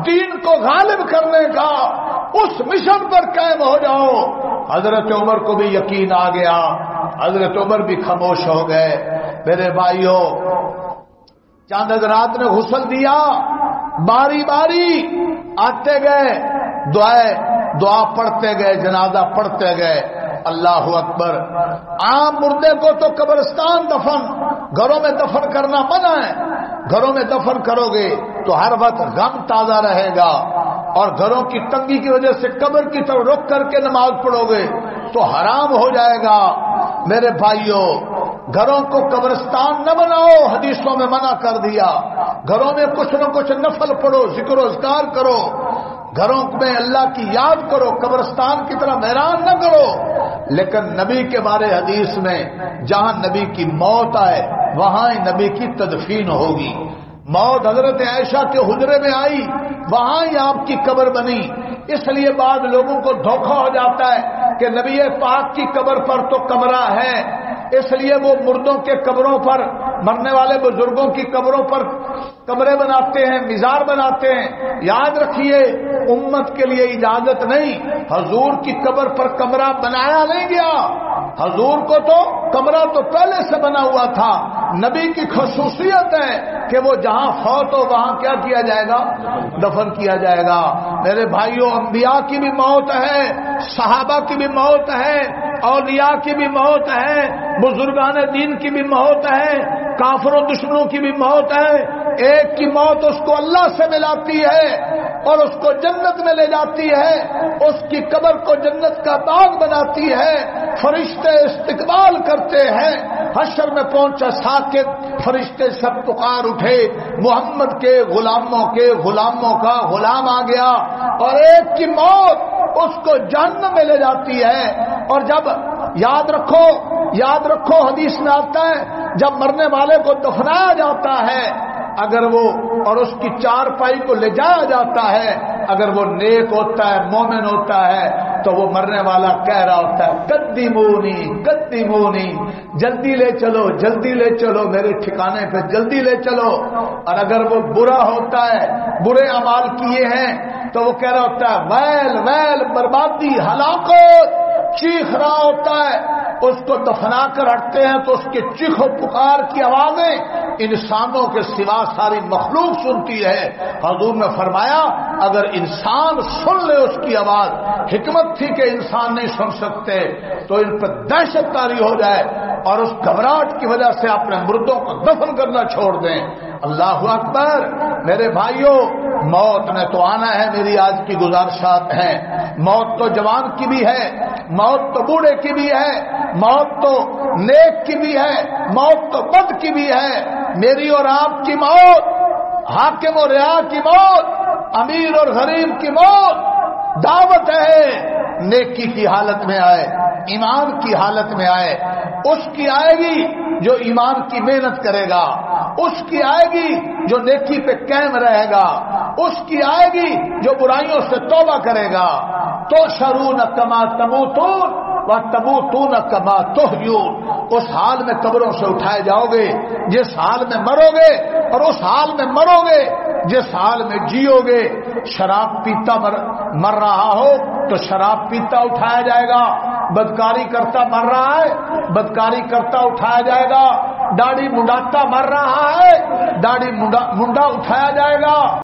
دین کو غالب کرنے کا اس مشن پر قائم ہو جاؤ۔ حضرت عمر کو بھی یقین آ گیا، حضرت عمر بھی خاموش ہو گئے۔ میرے بھائیوں، چند حضرات نے غسل دیا، باری باری آتے گئے، دعا پڑھتے گئے، جنازہ پڑھتے گئے۔ اللہ اکبر۔ عام مردے کو تو قبرستان دفن، گھروں میں دفن کرنا منع ہے۔ گھروں میں دفن کرو گے تو ہر وقت غم تازہ رہے گا، اور گھروں کی تنگی کی وجہ سے قبر کی طرف رک کر کے نماز پڑھو گے تو حرام ہو جائے گا۔ میرے بھائیوں، گھروں کو قبرستان نہ بناؤ، حدیثوں میں منع کر دیا۔ گھروں میں کچھ نہ کچھ نفل پڑھو، ذکر و اذکار کرو، گھروں میں اللہ کی یاد کرو، قبرستان کی طرح ویران نہ کرو۔ لیکن نبی کے بارے حدیث میں جہاں نبی کی موت آئے وہاں ہی نبی کی تدفین ہوگی۔ موت حضرت عائشہ کے حجرے میں آئی، وہاں ہی آپ کی قبر بنی۔ اس لیے بعض لوگوں کو دھوکہ ہو جاتا ہے کہ نبی پاک کی قبر پر تو کمرہ ہے، اس لیے وہ مردوں کے قبروں پر، مرنے والے بزرگوں کی قبروں پر کمرے بناتے ہیں، مزار بناتے ہیں۔ یاد رکھیے، امت کے لیے اجازت نہیں، حضور کی قبر پر کمرہ بنایا نہیں گیا۔ حضور کو تو کمرہ تو پہلے سے بنا ہوا تھا۔ نبی کی خصوصیت ہے کہ وہ جہاں فوت ہو وہاں کیا کیا جائے گا؟ دفن کیا جائے گا۔ میرے بھائیوں، انبیاء کی بھی موت ہے، صحابہ کی بھی موت ہے، اولیاء کی بھی موت ہے، بزرگان دین کی بھی موت ہے، کافروں دشمنوں کی بھی موت ہے۔ ایک کی موت اس کو اللہ سے ملاتی ہے اور اس کو جنت میں لے جاتی ہے، اس کی قبر کو جنت کا باغ بناتی ہے، فرشتے استقبال کرتے ہیں۔ حشر میں پہنچا ساکت، فرشتے سب پکار اٹھے، محمد کے غلاموں کا غلام آ گیا، اور ایک کی موت اس کو جہنم میں لے جاتی ہے۔ اور جب یاد رکھو حدیث میں آتا ہے، جب مرنے والے کو دفنایا جاتا ہے، اگر وہ اور اس کی چارپائی کو لے جایا جاتا ہے، اگر وہ نیک ہوتا ہے، مومن ہوتا ہے، تو وہ مرنے والا کہہ رہا ہوتا ہے قدمونی قدمونی، جلدی لے چلو میرے ٹھکانے پہ، جلدی لے چلو۔ اور اگر وہ برا ہوتا ہے، برے اعمال کیے ہیں، تو وہ کہہ رہا ہوتا ہے ویل ویل، بربادی، ہلاکت، چیخ رہا ہوتا ہے۔ اس کو دفنا کر ہٹتے ہیں تو اس کے چیخ و پکار کی آوازیں انسانوں کے سوا ساری مخلوق سنتی ہے۔ حضور نے فرمایا اگر انسان سن لے اس کی آواز، حکمت تھی کہ انسان نہیں سن سکتے، تو ان پر دہشت طاری ہو جائے اور اس گھبراہٹ کی وجہ سے اپنے مردوں کو دفن کرنا چھوڑ دیں۔ اللہ اکبر۔ میرے بھائیوں، موت نے تو آنا ہے، میری آج کی گزارشات ہیں۔ موت تو جوان کی بھی ہے، موت تو بوڑھے کی بھی ہے، موت تو نیک کی بھی ہے، موت تو بد کی بھی ہے۔ میری اور آپ کی موت، حاکم اور رعایا کی موت، امیر اور غریب کی موت دعوت ہے، نیکی کی حالت میں آئے، ایمان کی حالت میں آئے۔ اس کی آئے گی جو ایمان کی محنت کرے گا، اس کی آئے گی جو نیکی پہ قائم رہے گا، اس کی آئے گی جو برائیوں سے توبہ کرے گا۔ تو شرون کما تموتون وتموتون کما تحیون، اس حال میں قبروں سے اٹھائے جاؤ گے جس حال میں مرو گے، اور اس حال میں مرو گے جس حال میں جیو گے۔ شراب پیتا مر رہا ہو تو شراب پیتا اٹھایا جائے گا، بدکاری کرتا مر رہا ہے بدکاری کرتا اٹھایا جائے گا، داڑھی منڈاتا مر رہا ہے داڑھی منڈا اٹھایا جائے گا۔